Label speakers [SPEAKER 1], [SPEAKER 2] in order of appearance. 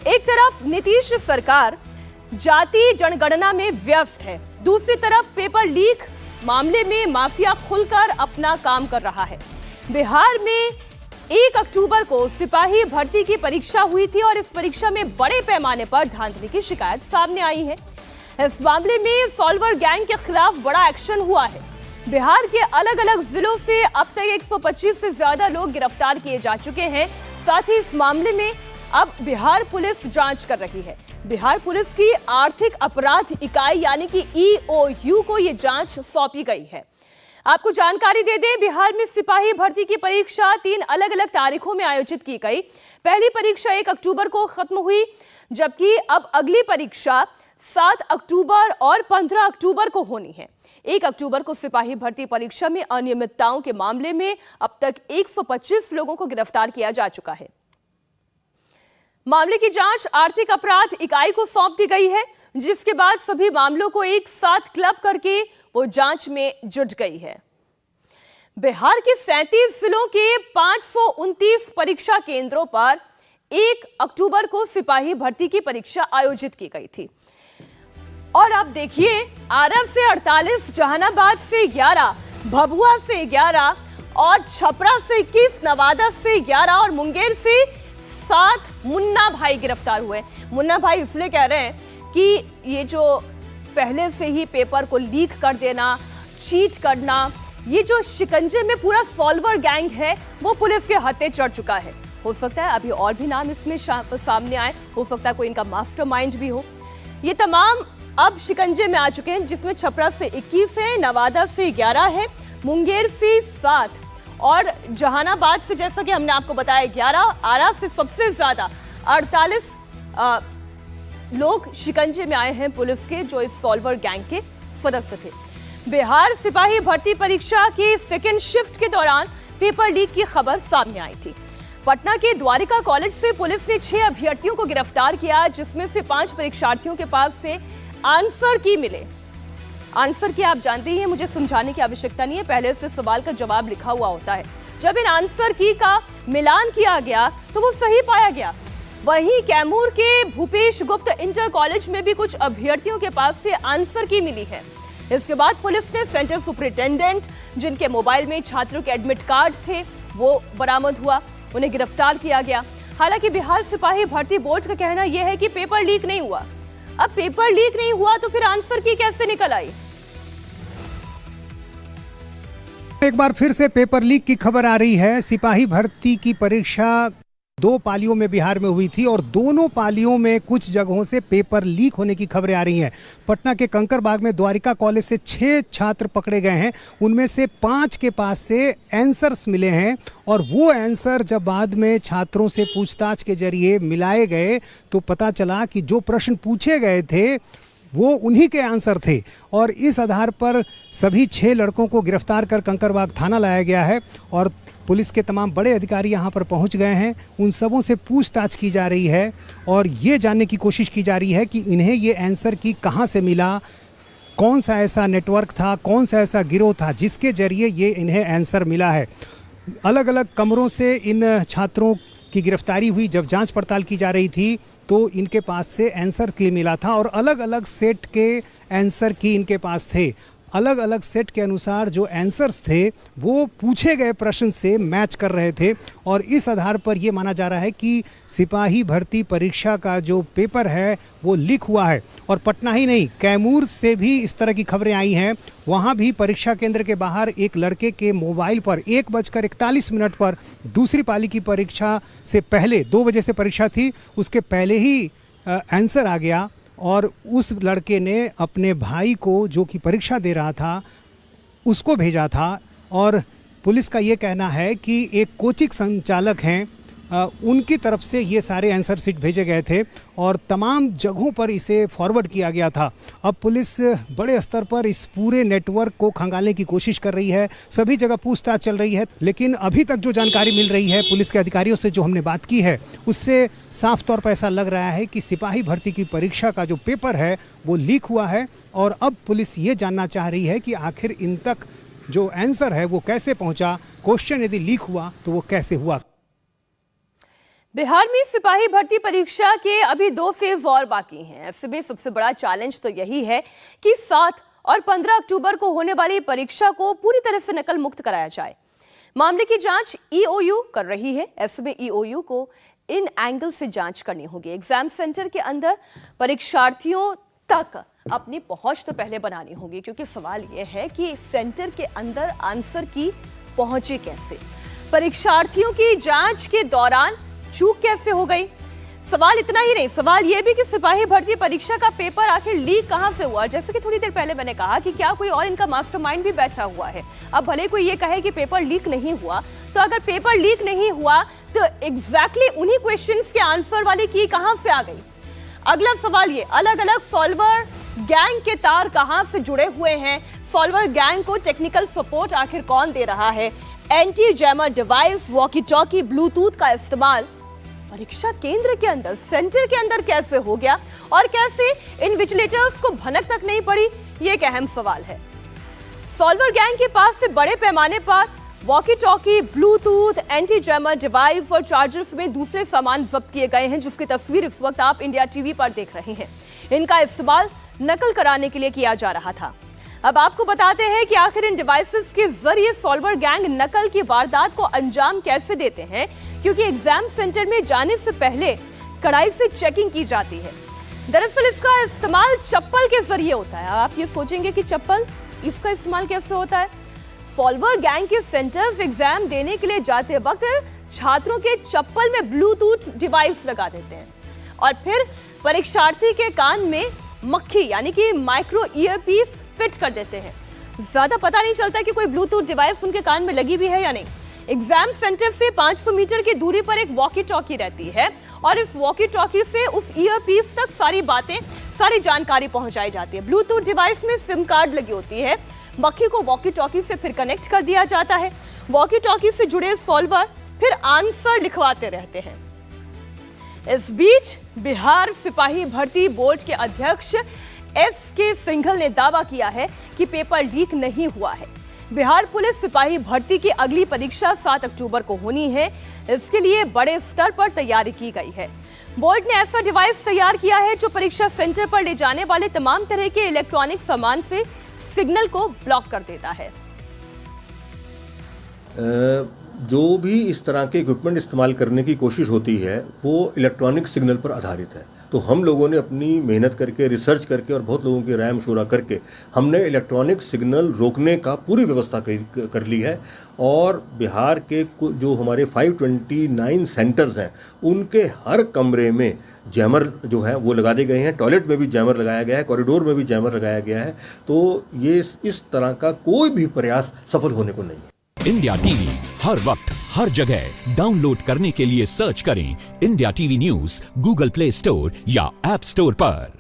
[SPEAKER 1] एक तरफ नीतीश सरकार जाति जनगणना में व्यस्त है, दूसरी तरफ पेपर लीक मामले में माफिया खुलकर अपना काम कर रहा है। बिहार में 1 अक्टूबर को सिपाही भर्ती की परीक्षा हुई थी और इस परीक्षा में बड़े पैमाने पर धांधली की शिकायत सामने आई है। इस मामले में सॉल्वर गैंग के खिलाफ बड़ा एक्शन हुआ है। बिहार के अलग अलग जिलों से अब तक 125 से ज्यादा लोग गिरफ्तार किए जा चुके हैं। साथ ही इस मामले में अब बिहार पुलिस जांच कर रही है। बिहार पुलिस की आर्थिक अपराध इकाई यानी कि EOU को यह जांच सौंपी गई है। आपको जानकारी दे दें, बिहार में सिपाही भर्ती की परीक्षा 3 अलग अलग तारीखों में आयोजित की गई। पहली परीक्षा 1 अक्टूबर को खत्म हुई, जबकि अब अगली परीक्षा 7 अक्टूबर और 15 अक्टूबर को होनी है। 1 अक्टूबर को सिपाही भर्ती परीक्षा में अनियमितताओं के मामले में अब तक 125 लोगों को गिरफ्तार किया जा चुका है। मामले की जांच आर्थिक अपराध इकाई को सौंप दी गई है, जिसके बाद सभी मामलों को एक साथ क्लब करके वो जांच में जुट गई है। बिहार के 37 जिलों के 529 परीक्षा केंद्रों पर 1 अक्टूबर को सिपाही भर्ती की परीक्षा आयोजित की गई थी। और अब देखिए, आरा से 48, जहानाबाद से 11, भभुआ से 11 और छपरा से 21, नवादा से 11 और मुंगेर से 7 मुन्ना भाई गिरफ्तार हुए। मुन्ना भाई इसलिए कह रहे हैं कि ये जो पहले से ही पेपर को लीक कर देना, चीट करना, ये जो शिकंजे में पूरा सॉल्वर गैंग है वो पुलिस के हाथे चढ़ चुका है। हो सकता है अभी और भी नाम इसमें सामने आए, हो सकता है कोई इनका मास्टरमाइंड भी हो। ये तमाम अब शिकंजे में आ चुके हैं, जिसमें छपरा से 21 है, नवादा से 11 है, मुंगेर से 7 और जहानाबाद से, जैसा कि हमने आपको बताया, 11, आरा से सबसे ज्यादा 48 लोग शिकंजे में आए हैं पुलिस के, जो इस सॉल्वर गैंग के सदस्य थे। बिहार सिपाही भर्ती परीक्षा की सेकेंड शिफ्ट के दौरान पेपर लीक की खबर सामने आई थी। पटना के द्वारिका कॉलेज से पुलिस ने 6 अभ्यर्थियों को गिरफ्तार किया, जिसमें से 5 परीक्षार्थियों के पास से आंसर की मिले। आंसर की आप जानते ही हैं, मुझे समझाने की आवश्यकता नहीं है, पहले से सवाल का जवाब लिखा हुआ होता है। जब इन आंसर की का मिलान किया गया तो वो सही पाया गया। वहीं कैमूर के भूपेश गुप्त इंटर कॉलेज में भी कुछ अभ्यर्थियों के पास से आंसर की मिली है। इसके बाद पुलिस ने सेंटर सुपरिटेंडेंट, जिनके मोबाइल में छात्रों के एडमिट कार्ड थे, वो बरामद हुआ, उन्हें गिरफ्तार किया गया। हालांकि बिहार सिपाही भर्ती बोर्ड का कहना यह है कि पेपर लीक नहीं हुआ। अब पेपर लीक नहीं हुआ तो फिर आंसर की कैसे निकल आई?
[SPEAKER 2] एक बार फिर से पेपर लीक की खबर आ रही है। सिपाही भर्ती की परीक्षा 2 पालियों में बिहार में हुई थी और दोनों पालियों में कुछ जगहों से पेपर लीक होने की खबरें आ रही हैं। पटना के कंकरबाग में द्वारिका कॉलेज से 6 छात्र पकड़े गए हैं, उनमें से 5 के पास से आंसर्स मिले हैं और वो आंसर जब बाद में छात्रों से पूछताछ के जरिए मिलाए गए तो पता चला कि जो प्रश्न पूछे गए थे वो उन्हीं के आंसर थे और इस आधार पर सभी 6 लड़कों को गिरफ्तार कर कंकरबाग थाना लाया गया है और पुलिस के तमाम बड़े अधिकारी यहां पर पहुंच गए हैं। उन सबों से पूछताछ की जा रही है और ये जानने की कोशिश की जा रही है कि इन्हें ये आंसर की कहां से मिला, कौन सा ऐसा नेटवर्क था, कौन सा ऐसा गिरोह था जिसके जरिए ये इन्हें आंसर मिला है। अलग अलग कमरों से इन छात्रों की गिरफ्तारी हुई। जब जांच पड़ताल की जा रही थी तो इनके पास से आंसर की मिला था और अलग अलग सेट के आंसर की इनके पास थे। अलग अलग सेट के अनुसार जो आंसर्स थे वो पूछे गए प्रश्न से मैच कर रहे थे और इस आधार पर ये माना जा रहा है कि सिपाही भर्ती परीक्षा का जो पेपर है वो लीक हुआ है। और पटना ही नहीं, कैमूर से भी इस तरह की खबरें आई हैं। वहाँ भी परीक्षा केंद्र के बाहर एक लड़के के मोबाइल पर 1:41 पर दूसरी पाली की परीक्षा से पहले, 2 बजे से परीक्षा थी, उसके पहले ही आंसर आ गया और उस लड़के ने अपने भाई को, जो कि परीक्षा दे रहा था, उसको भेजा था। और पुलिस का ये कहना है कि एक कोचिंग संचालक हैं, उनकी तरफ से ये सारे आंसर शीट भेजे गए थे और तमाम जगहों पर इसे फॉरवर्ड किया गया था। अब पुलिस बड़े स्तर पर इस पूरे नेटवर्क को खंगालने की कोशिश कर रही है, सभी जगह पूछताछ चल रही है, लेकिन अभी तक जो जानकारी मिल रही है पुलिस के अधिकारियों से, जो हमने बात की है, उससे साफ तौर पर ऐसा लग रहा है कि सिपाही भर्ती की परीक्षा का जो पेपर है वो लीक हुआ है और अब पुलिस ये जानना चाह रही है कि आखिर इन तक जो आंसर है वो कैसे पहुंचा, क्वेश्चन यदि लीक हुआ तो वो कैसे हुआ।
[SPEAKER 1] बिहार में सिपाही भर्ती परीक्षा के अभी 2 फेज और बाकी हैं। ऐसे में सबसे बड़ा चैलेंज तो यही है कि 7 और 15 अक्टूबर को होने वाली परीक्षा को पूरी तरह से नकल मुक्त कराया जाए। मामले की जांच ईओयू कर रही है। ऐसे में ईओयू को इन एंगल से जांच करनी होगी। एग्जाम सेंटर के अंदर परीक्षार्थियों तक अपनी पहुंच तो पहले बनानी होगी, क्योंकि सवाल यह है कि सेंटर के अंदर आंसर की पहुंचे कैसे, परीक्षार्थियों की जांच के दौरान चूक कैसे हो गई। सवाल इतना ही नहीं, सवाल यह भी कि सिपाही भर्ती परीक्षा का पेपर आखिर लीक कहां से हुआ। जैसे कि थोड़ी देर पहले मैंने कहा कि क्या कोई और इनका मास्टरमाइंड भी बैठा हुआ है। अब भले कोई ये कहे कि पेपर लीक नहीं हुआ, तो अगर पेपर लीक नहीं हुआ तो एग्जैक्टली उन्हीं क्वेश्चंस के आंसर वाली की कहां से आ गई। अगला सवाल ये, अलग अलग सॉल्वर गैंग के तार कहां से जुड़े हुए हैं। सॉल्वर गैंग को टेक्निकल सपोर्ट आखिर कौन दे रहा है। Anti jammer device, walkie talkie, Bluetooth का इस्तेमाल परीक्षा केंद्र के अंदर, सेंटर के अंदर कैसे हो गया और कैसे इन्विजिलेटर्स को भनक तक नहीं पड़ी, ये एक अहम सवाल है। सॉल्वर गैंग के पास से बड़े पैमाने पर walkie talkie, Bluetooth, anti jammer device और चार्जर्स में दूसरे सामान जब्त किए गए हैं, जिसकी तस्वीर इस वक्त आप इंडिया टीवी पर देख रहे हैं। इनका इस्तेमाल नकल कराने के लिए किया जा रहा था। अब आपको बताते हैं कि आखिर इन डिवाइसेस के जरिए सॉल्वर गैंग नकल की वारदात को अंजाम कैसे देते हैं, क्योंकि एग्जाम सेंटर में जाने से पहले कड़ाई से चेकिंग की जाती है। दरअसल इसका इस्तेमाल चप्पल के जरिए होता है। आप ये सोचेंगे कि चप्पल, इसका इस्तेमाल कैसे होता है। सॉल्वर गैंग के सेंटर्स एग्जाम देने के लिए जाते वक्त छात्रों के चप्पल में ब्लूटूथ डिवाइस लगा देते हैं और फिर परीक्षार्थी के कान में मक्खी यानी कि माइक्रो ईयरपीस फिट कर देते हैं। ज्यादा पता नहीं चलता कि कोई ब्लूटूथ डिवाइस उनके कान में लगी भी है या नहीं। एग्जाम सेंटर से 500 मीटर की दूरी पर एक वॉकी टॉकी रहती है और इस वॉकी टॉकी से उस ईयरपीस तक सारी बातें, सारी जानकारी पहुंचाई जाती है। ब्लूटूथ डिवाइस में सिम कार्ड लगी होती है। मक्खी को वॉकी टॉकी से फिर कनेक्ट कर दिया जाता है। वॉकी टॉकी से जुड़े सॉल्वर फिर आंसर लिखवाते रहते हैं। इस बीच बिहार सिपाही भर्ती बोर्ड के अध्यक्ष एस.के. सिंघल ने दावा किया है कि पेपर लीक नहीं हुआ है। बिहार पुलिस सिपाही भर्ती की अगली परीक्षा 7 अक्टूबर को होनी है। इसके लिए बड़े स्तर पर तैयारी की गई है। बोर्ड ने ऐसा डिवाइस तैयार किया है जो परीक्षा सेंटर पर ले जाने वाले तमाम तरह के इलेक्ट्रॉनिक सामान से सिग्नल को ब्लॉक कर देता है।
[SPEAKER 3] जो भी इस तरह के इक्विपमेंट इस्तेमाल करने की कोशिश होती है वो इलेक्ट्रॉनिक सिग्नल पर आधारित है। तो हम लोगों ने अपनी मेहनत करके, रिसर्च करके और बहुत लोगों की राय मशवरा करके हमने इलेक्ट्रॉनिक सिग्नल रोकने का पूरी व्यवस्था कर ली है। और बिहार के जो हमारे 529 सेंटर्स हैं उनके हर कमरे में जैमर जो है वो लगा दिए गए हैं। टॉयलेट में भी जैमर लगाया गया है, कॉरिडोर में भी जैमर लगाया गया है। तो ये इस तरह का कोई भी प्रयास सफल होने को नहीं है।
[SPEAKER 4] इंडिया टीवी हर वक्त हर जगह डाउनलोड करने के लिए सर्च करें India TV news Google play store या ऐप स्टोर पर।